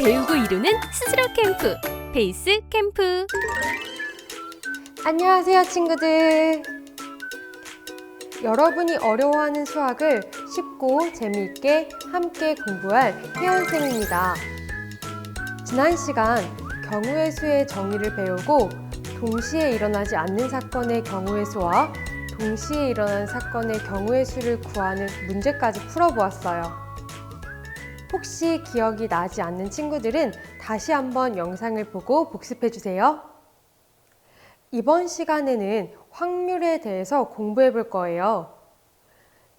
배우고 이루는 스스로 캠프, 베이스 캠프. 안녕하세요, 친구들. 여러분이 어려워하는 수학을 쉽고 재미있게 함께 공부할 혜원쌤입니다. 지난 시간 경우의 수의 정의를 배우고 동시에 일어나지 않는 사건의 경우의 수와 동시에 일어나는 사건의 경우의 수를 구하는 문제까지 풀어보았어요. 혹시 기억이 나지 않는 친구들은 다시 한번 영상을 보고 복습해주세요. 이번 시간에는 확률에 대해서 공부해 볼 거예요.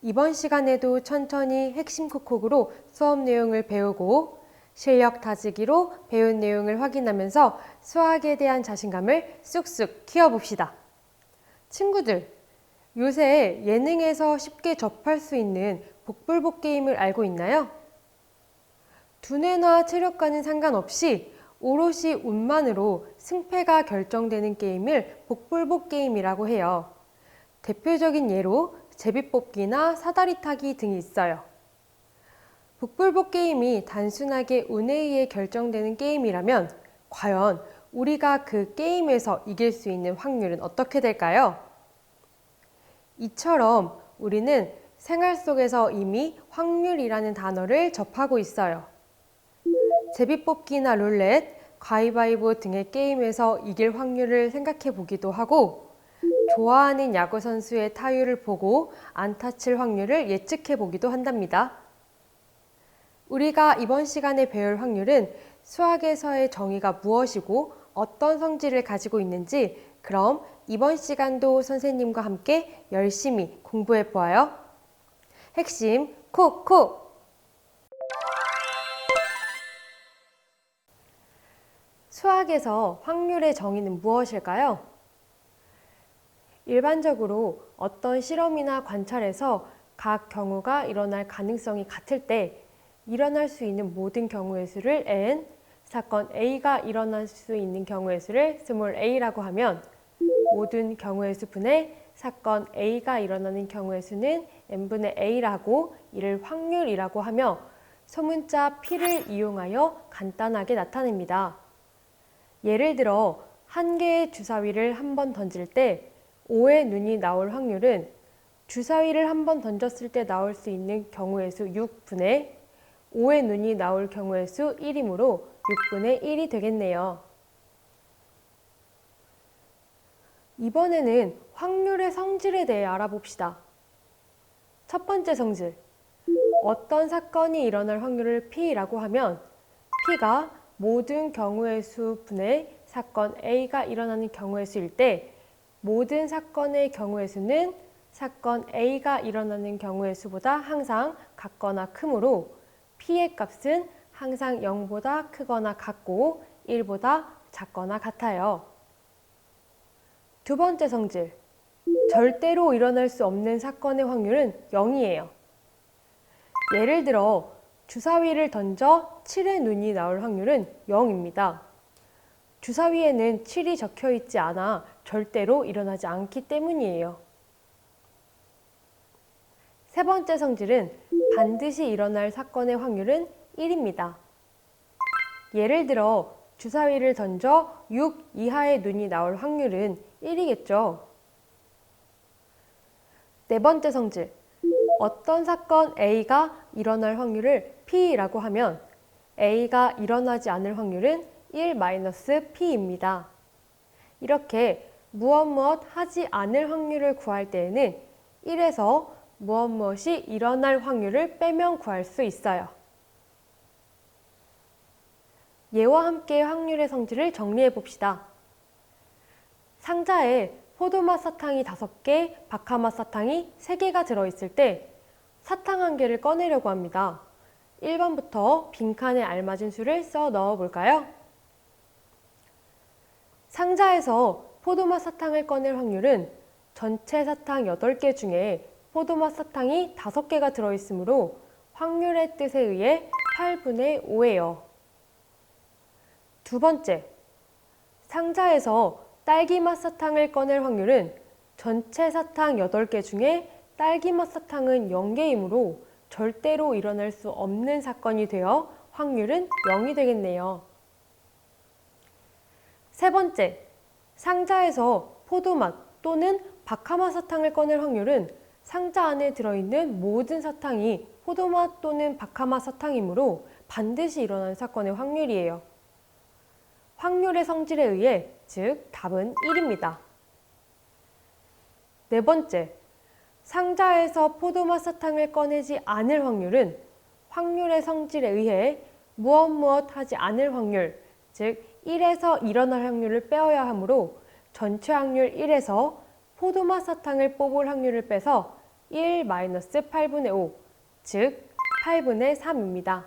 이번 시간에도 천천히 핵심 콕콕으로 수업 내용을 배우고 실력 다지기로 배운 내용을 확인하면서 수학에 대한 자신감을 쑥쑥 키워봅시다. 친구들, 요새 예능에서 쉽게 접할 수 있는 복불복 게임을 알고 있나요? 두뇌나 체력과는 상관없이 오롯이 운만으로 승패가 결정되는 게임을 복불복 게임이라고 해요. 대표적인 예로 제비뽑기나 사다리 타기 등이 있어요. 복불복 게임이 단순하게 운에 의해 결정되는 게임이라면 과연 우리가 그 게임에서 이길 수 있는 확률은 어떻게 될까요? 이처럼 우리는 생활 속에서 이미 확률이라는 단어를 접하고 있어요. 제비뽑기나 룰렛, 가위바위보 등의 게임에서 이길 확률을 생각해 보기도 하고 좋아하는 야구 선수의 타율을 보고 안타 칠 확률을 예측해 보기도 한답니다. 우리가 이번 시간에 배울 확률은 수학에서의 정의가 무엇이고 어떤 성질을 가지고 있는지 그럼 이번 시간도 선생님과 함께 열심히 공부해 보아요. 핵심 콕콕! 수학에서 확률의 정의는 무엇일까요? 일반적으로 어떤 실험이나 관찰에서 각 경우가 일어날 가능성이 같을 때 일어날 수 있는 모든 경우의 수를 n, 사건 A가 일어날 수 있는 경우의 수를 스몰 a라고 하면 모든 경우의 수 분의 사건 A가 일어나는 경우의 수는 n분의 a라고 이를 확률이라고 하며 소문자 p를 이용하여 간단하게 나타냅니다. 예를 들어 한 개의 주사위를 한 번 던질 때 5의 눈이 나올 확률은 주사위를 한 번 던졌을 때 나올 수 있는 경우의 수 6분의 5의 눈이 나올 경우의 수 1이므로 6분의 1이 되겠네요. 이번에는 확률의 성질에 대해 알아봅시다. 첫 번째 성질, 어떤 사건이 일어날 확률을 P라고 하면 P가 모든 경우의 수 분의 사건 A가 일어나는 경우의 수일 때 모든 사건의 경우의 수는 사건 A가 일어나는 경우의 수보다 항상 같거나 크므로 P의 값은 항상 0보다 크거나 같고 1보다 작거나 같아요. 두 번째 성질, 절대로 일어날 수 없는 사건의 확률은 0이에요. 예를 들어 주사위를 던져 7의 눈이 나올 확률은 0입니다. 주사위에는 7이 적혀 있지 않아 절대로 일어나지 않기 때문이에요. 세 번째 성질은 반드시 일어날 사건의 확률은 1입니다. 예를 들어 주사위를 던져 6 이하의 눈이 나올 확률은 1이겠죠. 네 번째 성질, 어떤 사건 A가 일어날 확률을 P라고 하면 A가 일어나지 않을 확률은 1-P입니다. 이렇게 무엇 하지 않을 확률을 구할 때에는 1에서 무엇이 일어날 확률을 빼면 구할 수 있어요. 예와 함께 확률의 성질을 정리해 봅시다. 상자에 포도맛 사탕이 5개, 박하맛 사탕이 3개가 들어있을 때 사탕 1개를 꺼내려고 합니다. 1번부터 빈칸에 알맞은 수를 써 넣어 볼까요? 상자에서 포도맛 사탕을 꺼낼 확률은 전체 사탕 8개 중에 포도맛 사탕이 5개가 들어있으므로 확률의 뜻에 의해 8분의 5예요. 두 번째, 상자에서 딸기맛 사탕을 꺼낼 확률은 전체 사탕 8개 중에 딸기맛 사탕은 0개이므로 절대로 일어날 수 없는 사건이 되어 확률은 0이 되겠네요. 세 번째, 상자에서 포도맛 또는 박하맛 사탕을 꺼낼 확률은 상자 안에 들어있는 모든 사탕이 포도맛 또는 박하맛 사탕이므로 반드시 일어나는 사건의 확률이에요. 확률의 성질에 의해, 즉 답은 1입니다. 네 번째, 상자에서 포도맛 사탕을 꺼내지 않을 확률은 확률의 성질에 의해 무엇 하지 않을 확률, 즉 1에서 일어날 확률을 빼어야 하므로 전체 확률 1에서 포도맛 사탕을 뽑을 확률을 빼서 1-8분의 5, 즉 8분의 3입니다.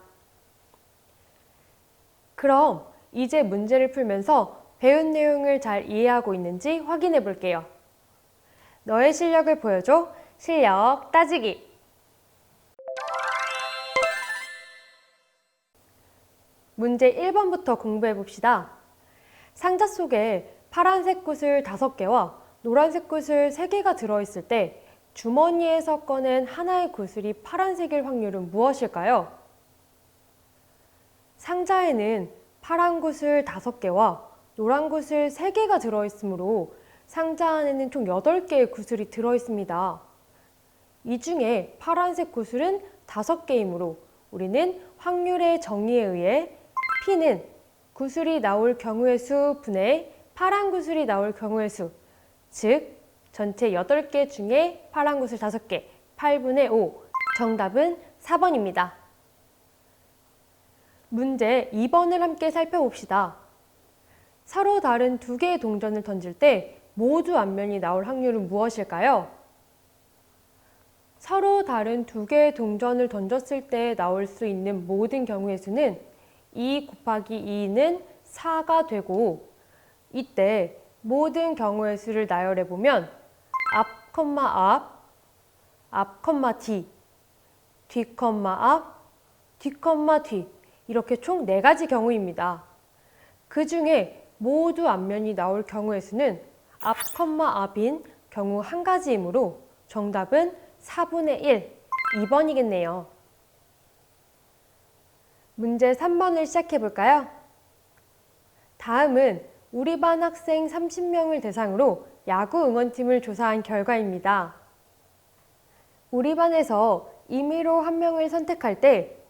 그럼 이제 문제를 풀면서 배운 내용을 잘 이해하고 있는지 확인해 볼게요. 너의 실력을 보여줘. 실력 따지기. 문제 1번부터 공부해 봅시다. 상자 속에 파란색 구슬 5개와 노란색 구슬 3개가 들어있을 때 주머니에서 꺼낸 하나의 구슬이 파란색일 확률은 무엇일까요? 상자에는 파란 구슬 5개와 노란 구슬 3개가 들어있으므로 상자 안에는 총 8개의 구슬이 들어있습니다. 이 중에 파란색 구슬은 5개이므로 우리는 확률의 정의에 의해 P는 구슬이 나올 경우의 수 분의 파란 구슬이 나올 경우의 수, 즉 전체 8개 중에 파란 구슬 5개, 8분의 5, 정답은 4번입니다. 문제 2번을 함께 살펴봅시다. 서로 다른 2개의 동전을 던질 때 모두 앞면이 나올 확률은 무엇일까요? 서로 다른 2개의 동전을 던졌을 때 나올 수 있는 모든 경우의 수는 2 곱하기 2는 4가 되고, 이때 모든 경우의 수를 나열해 보면 앞, 뒤, 뒤, 앞, 뒤 이렇게 총 4가지 경우입니다. 그 중에 모두 앞면이 나올 경우의 수는 앞, 앞인 경우 1가지이므로 정답은 4분의 1, 2번이겠네요. 문제 3번을 시작해 볼까요? 다음은 우리 반 학생 30명을 대상으로 야구 응원팀을 조사한 결과입니다. 우리 반에서 임의로 한 명을 선택할 때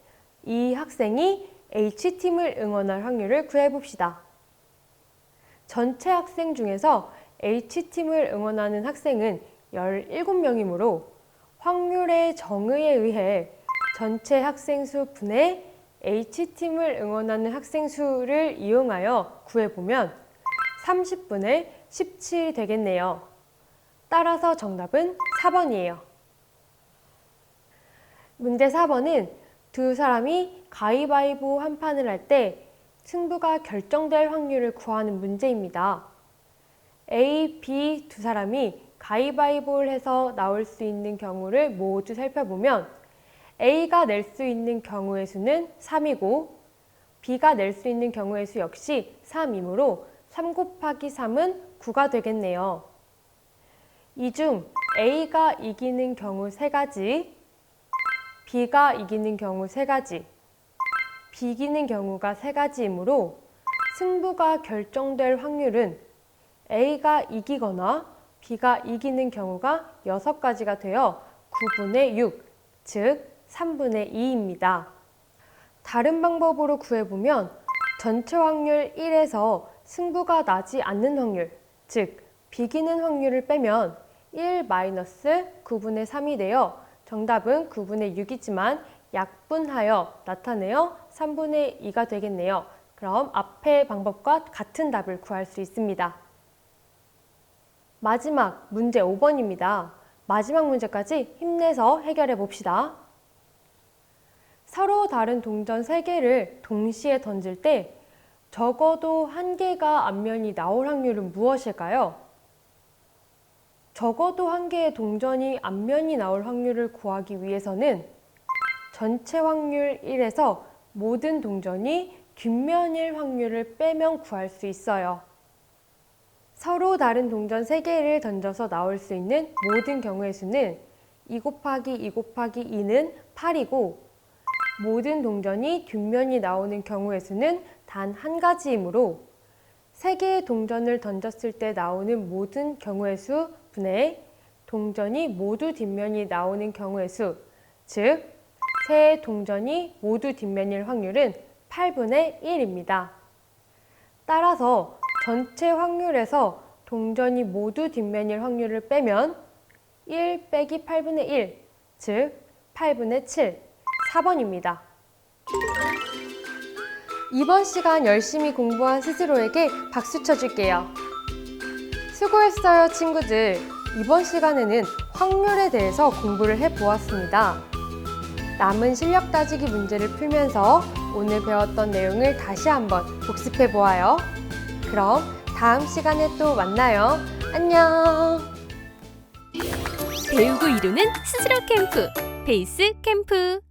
이 학생이 H팀을 응원할 확률을 구해봅시다. 전체 학생 중에서 H팀을 응원하는 학생은 17명이므로 확률의 정의에 의해 전체 학생 수 분의 H팀을 응원하는 학생 수를 이용하여 구해보면 30분의 17이 되겠네요. 따라서 정답은 4번이에요. 문제 4번은 두 사람이 가위바위보 한 판을 할 때 승부가 결정될 확률을 구하는 문제입니다. A, B 두 사람이 가위바위보를 해서 나올 수 있는 경우를 모두 살펴보면 A가 낼 수 있는 경우의 수는 3이고 B가 낼 수 있는 경우의 수 역시 3이므로 3 곱하기 3은 9가 되겠네요. 이 중 A가 이기는 경우 3가지, B가 이기는 경우 3가지, 비기는 경우가 3가지이므로 승부가 결정될 확률은 A가 이기거나 B가 이기는 경우가 6가지가 되어 9분의 6, 즉 3분의 2입니다. 다른 방법으로 구해보면 전체 확률 1에서 승부가 나지 않는 확률, 즉 비기는 확률을 빼면 1-9분의 3이 되어 정답은 9분의 6이지만 약분하여 나타내어 3분의 2가 되겠네요. 그럼 앞의 방법과 같은 답을 구할 수 있습니다. 마지막 문제 5번입니다. 마지막 문제까지 힘내서 해결해 봅시다. 서로 다른 동전 3개를 동시에 던질 때 적어도 1개가 앞면이 나올 확률은 무엇일까요? 적어도 1개의 동전이 앞면이 나올 확률을 구하기 위해서는 전체 확률 1에서 모든 동전이 뒷면일 확률을 빼면 구할 수 있어요. 서로 다른 동전 3개를 던져서 나올 수 있는 모든 경우의 수는 2 곱하기 2 곱하기 2는 8이고 모든 동전이 뒷면이 나오는 경우의 수는 단 한 가지이므로 3개의 동전을 던졌을 때 나오는 모든 경우의 수 분의 동전이 모두 뒷면이 나오는 경우의 수, 즉 3 동전이 모두 뒷면일 확률은 8분의 1입니다. 따라서 전체 확률에서 동전이 모두 뒷면일 확률을 빼면 1 빼기 8분의 1, 즉 8분의 7, 4번입니다. 이번 시간 열심히 공부한 스스로에게 박수 쳐줄게요. 수고했어요, 친구들. 이번 시간에는 확률에 대해서 공부를 해보았습니다. 남은 실력 따지기 문제를 풀면서 오늘 배웠던 내용을 다시 한번 복습해 보아요. 그럼 다음 시간에 또 만나요. 안녕! 배우고 이루는 스스로 캠프, 베이스 캠프.